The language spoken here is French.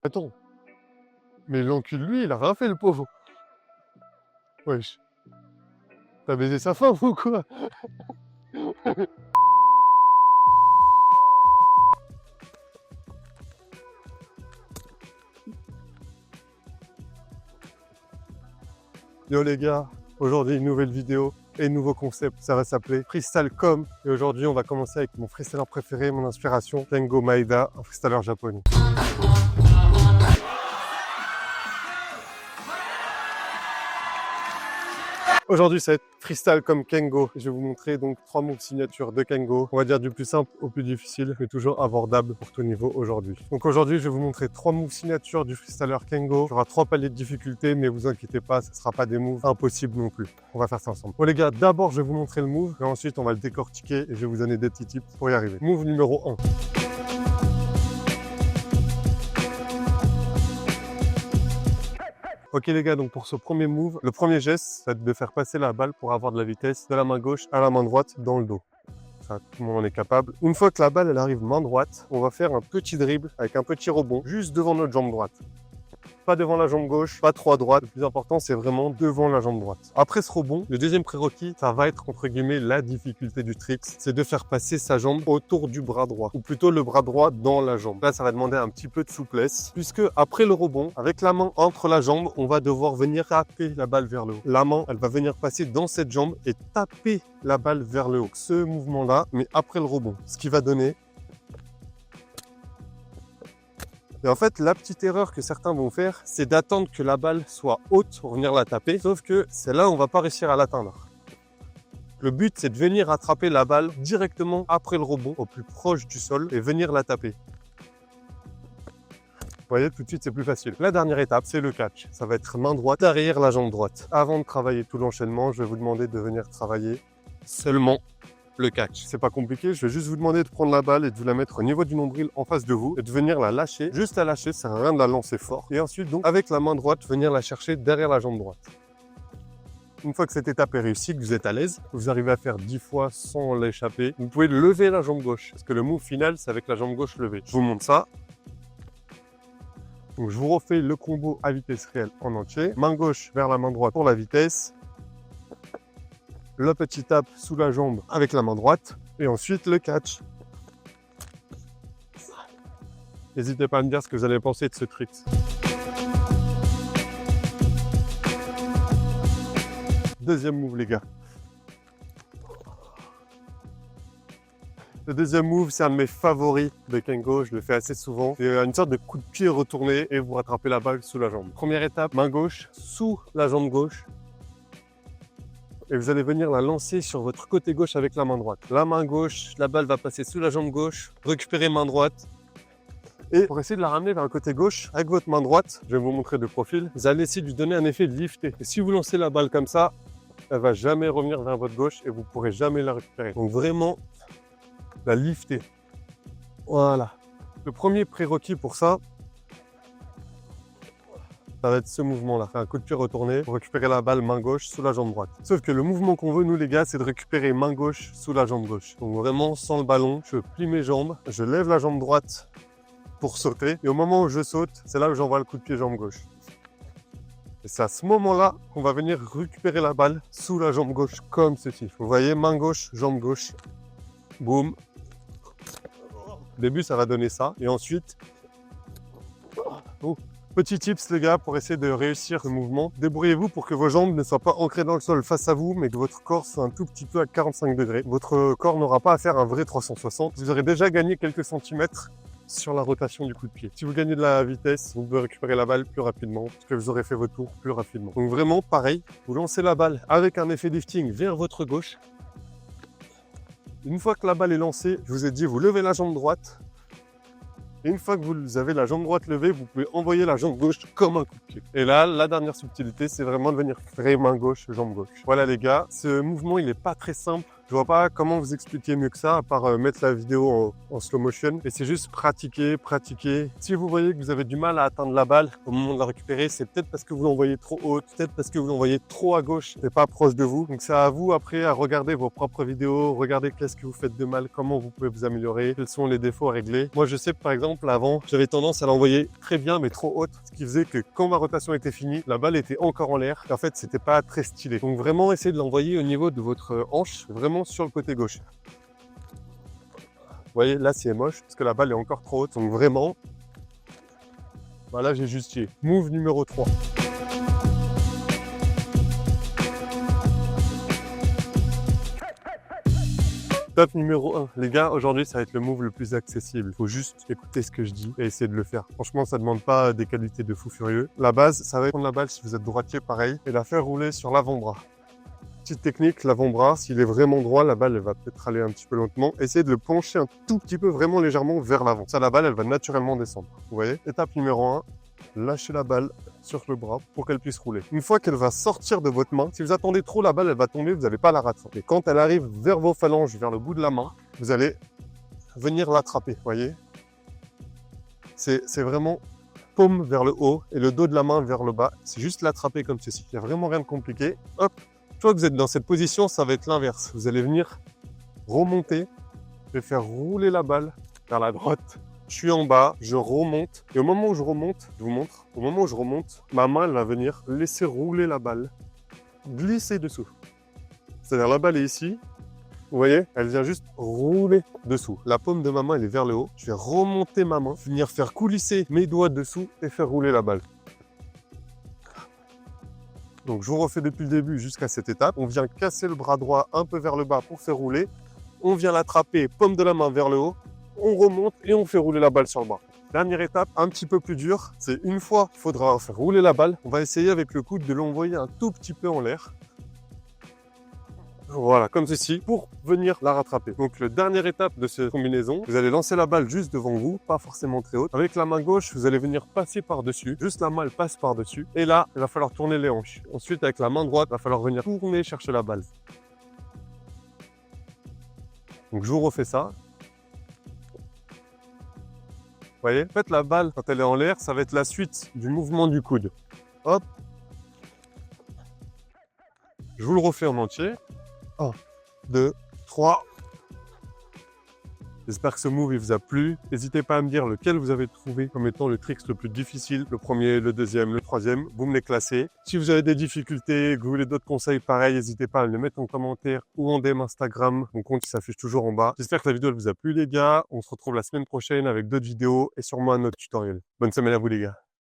Attends, mais l'encul, lui, il a rien fait, le pauvre. Wesh. T'as baisé sa femme ou quoi? Yo les gars, aujourd'hui une nouvelle vidéo et nouveau concept, ça va s'appeler Freestyle Com. Et aujourd'hui on va commencer avec mon freestyler préféré, mon inspiration, Kengo Maeda, un freestyler japonais. Aujourd'hui, ça va être freestyle comme Kengo. Je vais vous montrer donc 3 moves signature de Kengo. On va dire du plus simple au plus difficile, mais toujours abordable pour tout niveau aujourd'hui. Donc aujourd'hui, je vais vous montrer 3 moves signature du freestyler Kengo. Il y aura 3 paliers de difficulté, mais vous inquiétez pas, ce ne sera pas des moves impossibles non plus. On va faire ça ensemble. Bon les gars, d'abord, je vais vous montrer le move, et ensuite, on va le décortiquer et je vais vous donner des petits tips pour y arriver. Move numéro 1. Ok les gars, donc pour ce premier move, le premier geste, c'est de faire passer la balle pour avoir de la vitesse de la main gauche à la main droite dans le dos. Ça, tout le monde en est capable. Une fois que la balle elle arrive main droite, on va faire un petit dribble avec un petit rebond juste devant notre jambe droite. Pas devant la jambe gauche, pas trop à droite. Le plus important, c'est vraiment devant la jambe droite. Après ce rebond, le deuxième prérequis, ça va être entre guillemets la difficulté du trick, c'est de faire passer sa jambe autour du bras droit, ou plutôt le bras droit dans la jambe. Là, ça va demander un petit peu de souplesse, puisque après le rebond, avec la main entre la jambe, on va devoir venir taper la balle vers le haut. La main, elle va venir passer dans cette jambe et taper la balle vers le haut. Ce mouvement-là, mais après le rebond, ce qui va donner... Et en fait, la petite erreur que certains vont faire, c'est d'attendre que la balle soit haute pour venir la taper. Sauf que c'est là où on va pas réussir à l'atteindre. Le but, c'est de venir attraper la balle directement après le rebond, au plus proche du sol, et venir la taper. Vous voyez, tout de suite, c'est plus facile. La dernière étape, c'est le catch. Ça va être main droite derrière la jambe droite. Avant de travailler tout l'enchaînement, je vais vous demander de venir travailler seulement le catch. C'est pas compliqué, je vais juste vous demander de prendre la balle et de vous la mettre au niveau du nombril en face de vous et de venir la lâcher. Juste la lâcher, ça sert à rien de la lancer fort. Et ensuite, donc, avec la main droite, venir la chercher derrière la jambe droite. Une fois que cette étape est réussie, que vous êtes à l'aise, vous arrivez à faire 10 fois sans l'échapper, vous pouvez lever la jambe gauche. Parce que le move final, c'est avec la jambe gauche levée. Je vous montre ça. Donc, je vous refais le combo à vitesse réelle en entier. Main gauche vers la main droite pour la vitesse. Le petit tape sous la jambe avec la main droite. Et ensuite, le catch. N'hésitez pas à me dire ce que vous allez penser de ce trick. Deuxième move, les gars. Le deuxième move, c'est un de mes favoris de Kengo. Je le fais assez souvent. C'est une sorte de coup de pied retourné et vous rattrapez la balle sous la jambe. Première étape, main gauche sous la jambe gauche. Et vous allez venir la lancer sur votre côté gauche avec la main droite. La main gauche, la balle va passer sous la jambe gauche, récupérer main droite. Et pour essayer de la ramener vers le côté gauche, avec votre main droite, je vais vous montrer de profil, vous allez essayer de lui donner un effet de lifter. Et si vous lancez la balle comme ça, elle va jamais revenir vers votre gauche et vous pourrez jamais la récupérer. Donc vraiment, la lifter. Voilà. Le premier prérequis pour ça, ça va être ce mouvement-là. Un coup de pied retourné pour récupérer la balle main gauche sous la jambe droite. Sauf que le mouvement qu'on veut, nous les gars, c'est de récupérer main gauche sous la jambe gauche. Donc vraiment, sans le ballon, je plie mes jambes, je lève la jambe droite pour sauter. Et au moment où je saute, c'est là où j'envoie le coup de pied jambe gauche. Et c'est à ce moment-là qu'on va venir récupérer la balle sous la jambe gauche, comme ceci. Vous voyez, main gauche, jambe gauche. Boum. Au début, ça va donner ça. Et ensuite... Oh. Petit tips les gars, pour essayer de réussir ce mouvement, débrouillez-vous pour que vos jambes ne soient pas ancrées dans le sol face à vous, mais que votre corps soit un tout petit peu à 45 degrés. Votre corps n'aura pas à faire un vrai 360. Vous aurez déjà gagné quelques centimètres sur la rotation du coup de pied. Si vous gagnez de la vitesse, vous pouvez récupérer la balle plus rapidement, parce que vous aurez fait votre tour plus rapidement. Donc vraiment, pareil, vous lancez la balle avec un effet lifting vers votre gauche. Une fois que la balle est lancée, je vous ai dit, vous levez la jambe droite. Et une fois que vous avez la jambe droite levée, vous pouvez envoyer la jambe gauche comme un coup de pied. Et là, la dernière subtilité, c'est vraiment de venir récupérer main gauche, jambe gauche. Voilà les gars, ce mouvement, il n'est pas très simple Je vois pas comment vous expliquer mieux que ça, à part mettre la vidéo en slow motion. Et c'est juste pratiquer, pratiquer. Si vous voyez que vous avez du mal à atteindre la balle au moment de la récupérer, c'est peut-être parce que vous l'envoyez trop haute, peut-être parce que vous l'envoyez trop à gauche, c'est pas proche de vous. Donc c'est à vous après à regarder vos propres vidéos, regarder qu'est-ce que vous faites de mal, comment vous pouvez vous améliorer, quels sont les défauts à régler. Moi je sais par exemple avant, j'avais tendance à l'envoyer très bien mais trop haute, ce qui faisait que quand ma rotation était finie, la balle était encore en l'air. Et en fait c'était pas très stylé. Donc vraiment essayez de l'envoyer au niveau de votre hanche, vraiment sur le côté gauche. Vous voyez, là c'est moche parce que la balle est encore trop haute. Donc vraiment, voilà, j'ai justifié. Move numéro 3. Top numéro 1. Les gars, aujourd'hui, ça va être le move le plus accessible. Il faut juste écouter ce que je dis et essayer de le faire. Franchement, ça ne demande pas des qualités de fou furieux. La base, ça va être prendre la balle si vous êtes droitier, pareil, et la faire rouler sur l'avant-bras. Petite technique, l'avant-bras, s'il est vraiment droit, la balle elle va peut-être aller un petit peu lentement. Essayez de le pencher un tout petit peu, vraiment légèrement vers l'avant. Ça, la balle, elle va naturellement descendre. Vous voyez? Étape numéro 1, lâchez la balle sur le bras pour qu'elle puisse rouler. Une fois qu'elle va sortir de votre main, si vous attendez trop, la balle, elle va tomber, vous n'allez pas la rattraper. Quand elle arrive vers vos phalanges, vers le bout de la main, vous allez venir l'attraper, vous voyez? C'est vraiment paume vers le haut et le dos de la main vers le bas. C'est juste l'attraper comme ceci. Il n'y a vraiment rien de compliqué. Hop! Une fois que vous êtes dans cette position, ça va être l'inverse. Vous allez venir remonter et faire rouler la balle vers la droite. Je suis en bas, je remonte. Et au moment où je remonte, je vous montre, au moment où je remonte, ma main elle va venir laisser rouler la balle, glisser dessous. C'est-à-dire la balle est ici. Vous voyez, elle vient juste rouler dessous. La paume de ma main elle est vers le haut. Je vais remonter ma main, venir faire coulisser mes doigts dessous et faire rouler la balle. Donc je vous refais depuis le début jusqu'à cette étape. On vient casser le bras droit un peu vers le bas pour faire rouler. On vient l'attraper, paume de la main vers le haut. On remonte et on fait rouler la balle sur le bras. Dernière étape, un petit peu plus dure, c'est une fois qu'il faudra faire rouler la balle, on va essayer avec le coude de l'envoyer un tout petit peu en l'air. Voilà, comme ceci, pour venir la rattraper. Donc, la dernière étape de cette combinaison, vous allez lancer la balle juste devant vous, pas forcément très haute. Avec la main gauche, vous allez venir passer par-dessus. Juste la main, elle passe par-dessus. Et là, il va falloir tourner les hanches. Ensuite, avec la main droite, il va falloir venir tourner, chercher la balle. Donc, je vous refais ça. Vous voyez, en fait, la balle, quand elle est en l'air, ça va être la suite du mouvement du coude. Hop. Je vous le refais en entier. 1, 2, 3. J'espère que ce move il vous a plu. N'hésitez pas à me dire lequel vous avez trouvé comme étant le trick le plus difficile. Le premier, le deuxième, le troisième. Vous me les classez. Si vous avez des difficultés, que vous voulez d'autres conseils pareils, n'hésitez pas à me les mettre en commentaire ou en DM Instagram. Mon compte s'affiche toujours en bas. J'espère que la vidéo elle vous a plu les gars. On se retrouve la semaine prochaine avec d'autres vidéos et sûrement un autre tutoriel. Bonne semaine à vous les gars.